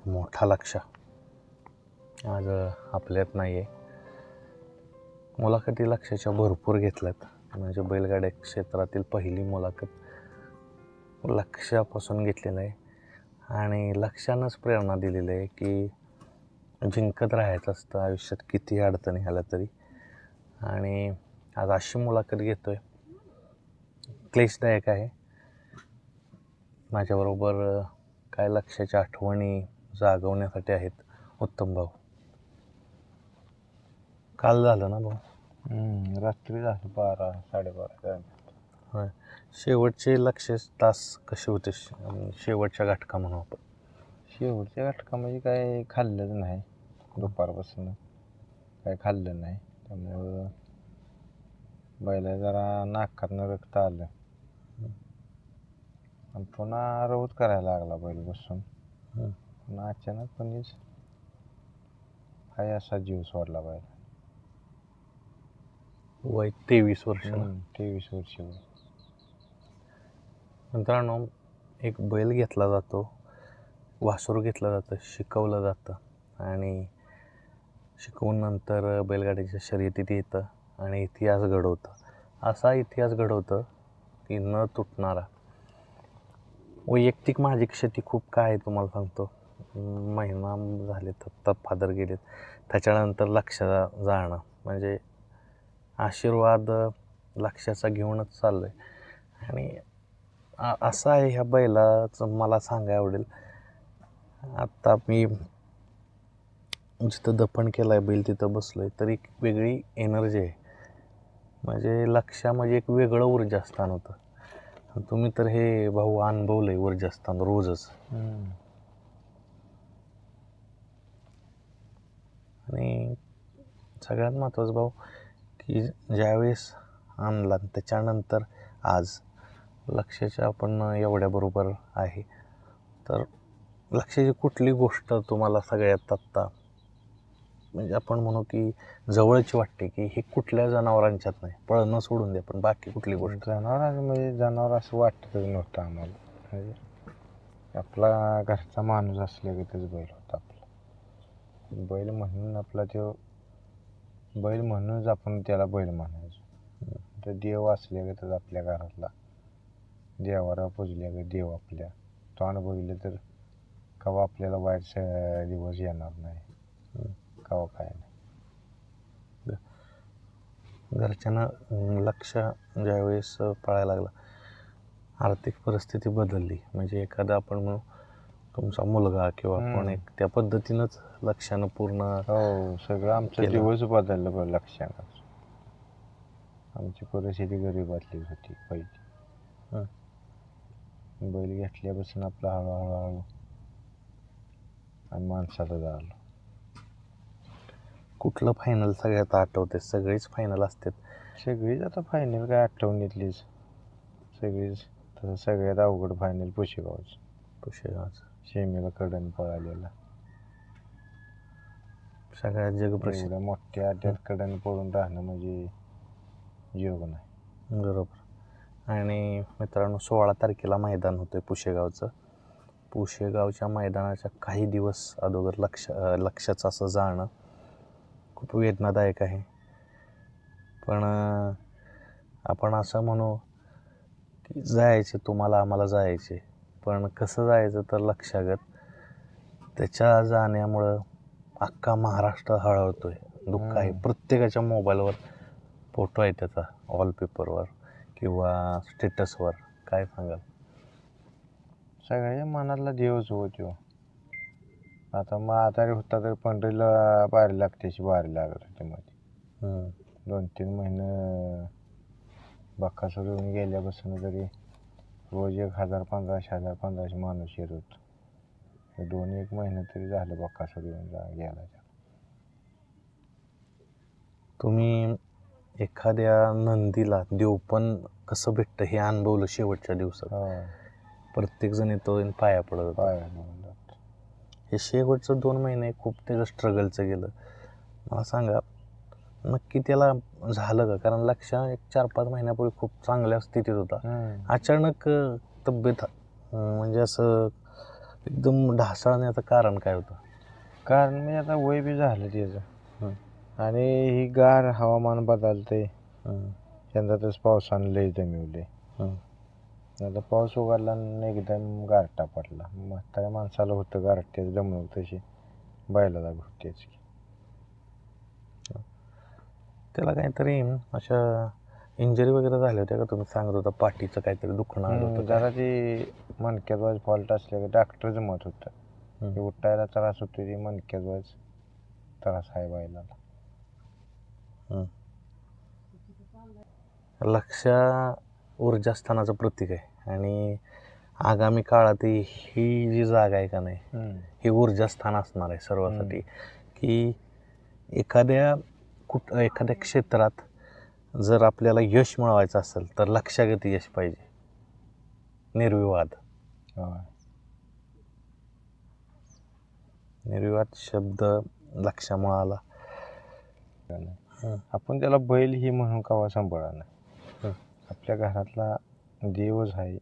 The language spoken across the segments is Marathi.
मोठा लक्ष आज आपल्यात नाही आहे. मुलाखती लक्षाच्या भरपूर घेतल्यात. म्हणजे बैलगाड्या क्षेत्रातील पहिली मुलाखत लक्षापासून घेतलेलं आहे आणि लक्षानंच प्रेरणा दिलेली आहे की जिंकत राहायचं असतं आयुष्यात किती अडचणी आल्या तरी. आणि आज अशी मुलाखत घेतोय, क्लेशदायक आहे. माझ्याबरोबर काय लक्षाच्या आठवणी जागवण्यासाठी आहेत उत्तम भाऊ. काल झालं ना भाऊ? रात्री झालं 12 12:30. होय. शेवटचे लक्ष तास कसे होते? शेवटच्या घटका म्हणू आपण. शेवटच्या घटका म्हणजे काय खाल्लंच नाही, दुपारपासून काय खाल्लं नाही, त्यामुळं बैला जरा नाकातनं रक्त आलं आणि पुन्हा रौत करायला लागला बैल बसून. पुन्हा अचानकपणेच हाय असा जीव सोडला बैल. वय 23 वर्ष. 23 वर्ष. मित्रांनो, एक बैल घेतला जातो, वासरू घेतलं जातं, शिकवलं जातं आणि शिकवून नंतर बैलगाडीच्या शर्यतीत येतं आणि इतिहास घडवतं. असा इतिहास घडवतं की न तुटणारा. वैयक्तिक माझी क्षती खूप काय आहे तुम्हाला सांगतो. महिना झाले तर फादर गेलेत, त्याच्यानंतर लक्षाचा जाणं म्हणजे आशीर्वाद लक्षाचा घेऊनच चाललो आहे. आणि असं आहे ह्या बैलाचं मला सांगायला आवडेल. आत्ता मी जिथं दफन केलं आहे बैल तिथं बसलो आहे तर एक वेगळी एनर्जी आहे. म्हणजे लक्षामध्ये एक वेगळं ऊर्जास्थान होतं. तुम्ही तर हे भाऊ अनुभवलं आहे ऊर्जास्थान रोजच. आणि सगळ्यात महत्त्वाचं भाऊ की ज्यावेळेस आणला त्याच्यानंतर आज लक्षाच्या आपण एवढ्याबरोबर आहे तर लक्षाची कुठली गोष्ट तुम्हाला सगळ्यात आत्ता म्हणजे आपण म्हणू की जवळची वाटते की हे कुठल्या जनावरांच्यात नाही, पळणं सोडून द्या, पण बाकी कुठली गोष्ट? जनावर असं वाटतच नव्हतं आम्हाला. म्हणजे आपला घरचा माणूस असल्यागतच बैल होता आपला. बैल म्हणून आपला तो बैल म्हणूनच आपण त्याला बैल म्हणायचो. तर देव असल्यागतच आपल्या घरातला, देवाला पुजल्यागत देव आपल्या. तोंड बघितलं तर कवा आपल्याला वाईट दिवस येणार नाही, कवा काय नाही. घरच्यांना लक्ष ज्यावेळेस पळायला लागला, आर्थिक परिस्थिती बदलली. म्हणजे एखादा आपण म्हणू तुमचा मुलगा किंवा आपण एक त्या पद्धतीनंच लक्षानं पूर्ण सगळं आमचा दिवस बदललं बरं लक्षानं. आमची परिस्थिती गरिबातली होती पहिली. बैल घेतल्यापासून आपलं हळूहळू आणि माणसाला झालं. कुठलं फायनल सगळ्यात आठवते? सगळीच फायनल असतात. सगळीच आता फायनल काय आठवणीतलीच सगळीच. तसं सगळ्यात अवघड फायनल पुशेगावचं शेमीला कडन पळालेला. सगळ्यात जगप्रसिद्ध. एवढ्या मोठ्या अड्ड्यात कडन पळून राहणं म्हणजे योग नाही. बरोबर. आणि मित्रांनो, 16 तारखेला मैदान होतं पुशेगावचं. पुशेगावच्या मैदानाच्या काही दिवस अगोदर लक्षाचं असं जाणं खूप वेदनादायक आहे. पण आपण असं म्हणू की जायचे, तुम्हाला आम्हाला जायचे, पण कसं जायचं तर लक्षागत. त्याच्या जाण्यामुळं अख्खा महाराष्ट्र हळहळतोय. दुःख आहे. प्रत्येकाच्या मोबाईलवर फोटो आहे त्याचा, वॉलपेपरवर किंवा स्टेटसवर. काय सांगाल? सगळ्या मनातला देवच होतो. आता मग आजारी होता तर पंढरीला बारी लागत्याची बारी लागत होती मध्ये. 2-3 महिने बक्कासूर येऊन गेल्यापासून तरी रोज 1,000-1500 माणूस येत होत. 2-1 महिने तरी झालं बक्कासूर येऊन गेला. तुम्ही एखाद्या नंदीला देवपण कसं भेटतं हे अनुभवलं शेवटच्या दिवसात. प्रत्येकजण येतो आणि पाया पडत होता. हे शेवटचं 2 महिने खूप त्याचं स्ट्रगलचं गेलं. मला सांगा नक्की त्याला झालं का? कारण लक्ष एक 4-5 महिन्यापूर्वी खूप चांगल्या स्थितीत होता. अचानक तब्येत म्हणजे असं एकदम ढासळण्याचं कारण काय होतं? कारण म्हणजे आता वय बी झालं त्याचं हं, आणि ही गार हवामान बदलते. हं, यंदा तसं पावसानं लय दमिवले. हं. आता पाऊस उघडला आणि एकदम गारठा पडला. म्हाताऱ्या माणसाला होतं गारठ्याची दमणूक तशी बैलाला होतीच. त्याला काहीतरी अशा इंजरी वगैरे झाल्या होत्या का? तुम्ही सांगत होता पाठीचं काहीतरी दुखणं आलं होतं जरा काय? ती मणक्यात फॉल्ट असल्याचं डॉक्टरचं मत होतं. हं. ते उठायला त्रास होतो ती मणक्यात त्रास आहे बैलाला. हं. लक्ष ऊर्जास्थानाचं प्रतीक आहे आणि आगामी काळात ही जी जागा आहे का नाही, हे ऊर्जास्थान असणार आहे सर्वांसाठी. की एखाद्या क्षेत्रात जर आपल्याला यश मिळवायचं असेल तर लक्ष्यागत यश पाहिजे, निर्विवाद. होय. निर्विवाद शब्द लक्षामुळे आला. आपण त्याला बैल ही म्हणून कवा सांभाळा नाही. हं. आपल्या घरातला देवच आहे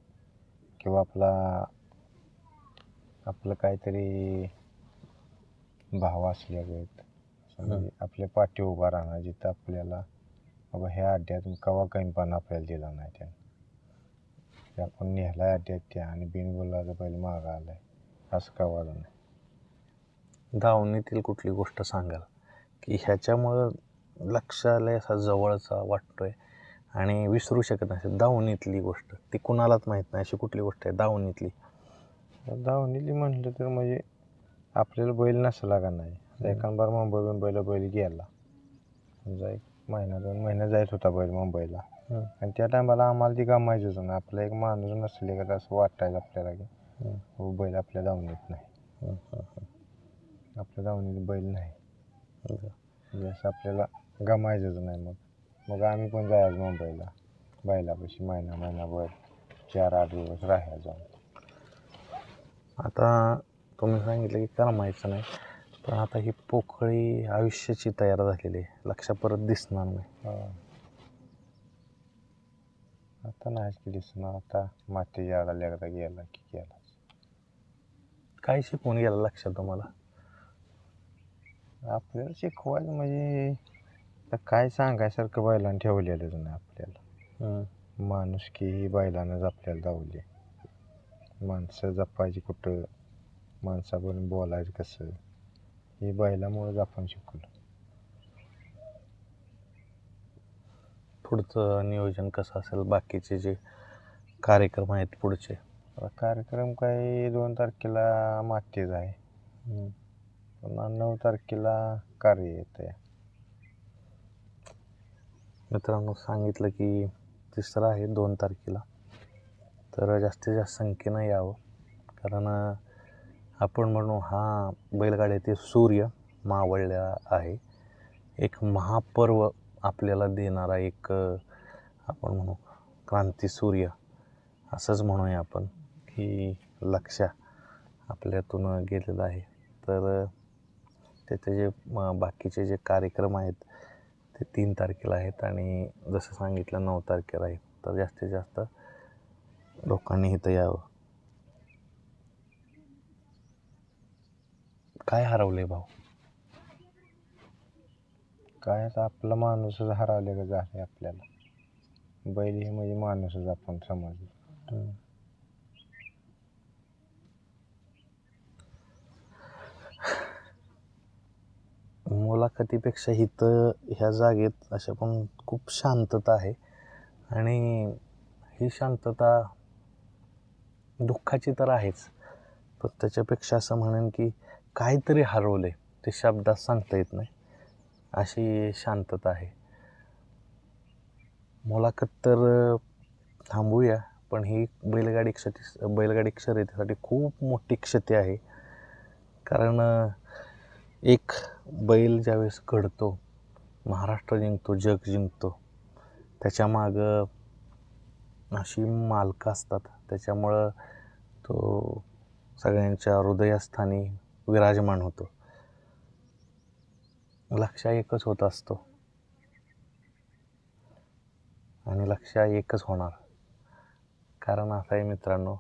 किंवा आपलं काहीतरी भाव असल्यागत म्हणजे आपल्या पाठी उभा राहणार जिथं आपल्याला बाबा ह्या अड्ड्यातून कवा कमीपणा आपल्याला दिला नाही त्यानं. ते आपण नेहलाय अड्ड्यात त्या आणि बिनबुलाचा बैल मागा आलाय असं कवा नाही. धावणीतील कुठली गोष्ट सांगाल की ह्याच्यामुळं लक्षाला असा जवळचा वाटतोय आणि विसरू शकत नाही, धावणीतली गोष्ट ती कुणालाच माहीत नाही अशी कुठली गोष्ट आहे धावणीतली? धावणीली म्हटलं तर म्हणजे आपल्याला बैल नसला का नाही एखाद मुंबईला बैल गेला समजा 1-2 महिना जायच होता बैल मुंबईला आणि त्या टायमाला आम्हाला ती गमायचीच ना. आपला एक माणूस नसले का असं वाटायचं आपल्याला की हो बैल आपल्या धावणीत नाही. आपल्या धावणीत बैल नाही म्हणजे असं आपल्याला गमायचंच नाही. मग आम्ही पण जायचं मुंबईला बैलापाशी महिनाभर 4-8 दिवस राहायचो. आता तुम्ही सांगितलं की करमायचं नाही, पण आता ही पोकळी आयुष्याची तयार झालेली आहे, लक्ष परत दिसणार नाही. आता नाहीच की दिसणार. आता मातीच्या आडाला एकदा गेला की गेला. काय शिकवून गेला लक्षात तुम्हाला? आपल्याला शिकवायचं म्हणजे आता काय सांगायसारखं बैलानं ठेवलेलंच नाही आपल्याला. माणुसकी ही बैलानंच आपल्याला दावली. माणसं जपायची कुठं, माणसाबरोबर बोलायचं कसं, हे बैलामुळेच आपण शिकलो. पुढचं नियोजन कसं असेल, बाकीचे जे कार्यक्रम आहेत पुढचे? कार्यक्रम काय 2 तारखेला मातीच आहे, पुन्हा 9 तारखेला कार्य येतं. मित्रांनो सांगितलं की तिसरं आहे 2 तारखेला, तर जास्तीत जास्त संख्येनं यावं. कारण आपण म्हणू हा बैलगाड्यातील सूर्य मावळलेला आहे. एक महापर्व आपल्याला देणारा एक आपण म्हणू क्रांती सूर्य असंच म्हणूया आपण, की लक्ष आपल्यातून गेलेलं आहे. तर त्याचे जे बाकीचे जे कार्यक्रम आहेत ते 3 तारखेला आहेत आणि जसं सांगितलं 9 तारखेला आहे. तर जास्तीत जास्त लोकांनी इथं यावं. काय हरवले भाऊ? काय आता आपला माणूसच हरवलेलं झालं आपल्याला. बैल हे म्हणजे माणूसच आपण समजलं. मुलाखतीपेक्षा इथं ह्या जागेत अशा पण खूप शांतता आहे आणि ही शांतता दुःखाची तर आहेच, पण त्याच्यापेक्षा असं म्हणेन की काहीतरी हरवले ते शब्दात सांगता येत नाही अशी शांतता आहे. मुलाखत तर थांबूया, पण ही बैलगाडी शर्यतीसाठी खूप मोठी क्षती आहे. कारण एक बैल ज्यावेळेस घडतो, महाराष्ट्र जिंकतो, जग जिंकतो, त्याच्यामागं अशी मालकं असतात, त्याच्यामुळं तो सगळ्यांच्या हृदयस्थानी विराजमान होतो. लक्ष्य एकच होत असतो आणि लक्ष्य एकच होणार. कारण असं आहे मित्रांनो,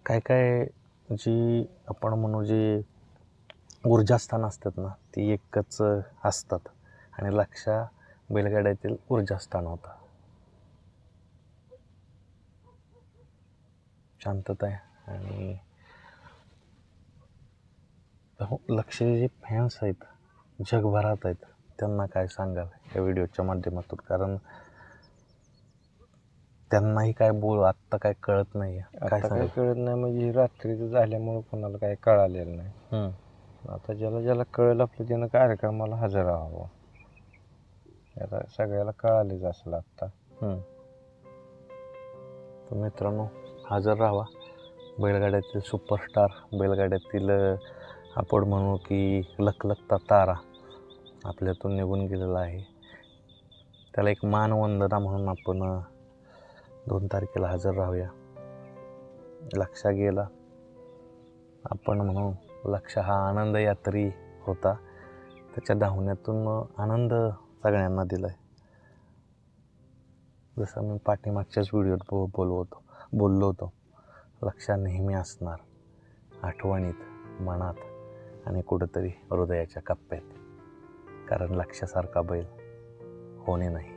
काय काय जी आपण म्हणू जी ऊर्जास्थान असतात ना ती एकच असतात आणि लक्षा बैलगाड्यातील ऊर्जास्थान होता. शांतता आहे आणि लक्षचे जे फॅन्स आहेत जगभरात आहेत त्यांना काय सांगाल या व्हिडिओच्या माध्यमातून, कारण त्यांनाही काय आत्ता काय कळत नाही आहे. काय आता काय सांगाल? कळत नाही म्हणजे रात्रीचं झाल्यामुळं कोणाला काय कळालेलं नाही. आता ज्याला ज्याला कळेल आपलं त्यानं कार्यक्रमाला हजर राहावं. आता सगळ्याला कळालेच असलं आत्ता. तर मित्रांनो हजर राहा. बैलगाड्यातील सुपरस्टार, बैलगाड्यातील आपण म्हणू की लखलखता तारा आपल्यातून निघून गेलेला आहे. त्याला एक मानवंदना म्हणून आपण 2 तारखेला हजर राहूया. लक्षा गेला आपण म्हणू लक्ष हा आनंद यात्री होता. त्याच्या धावण्यातून आनंद सगळ्यांना दिला आहे. जसं मी पाठीमागच्याच व्हिडिओत बोललो होतो लक्षा नेहमी असणार आठवणीत, मनात आणि कुठंतरी हृदयाच्या कप्प्यात, कारण लक्षासारखा बैल होणे नाही.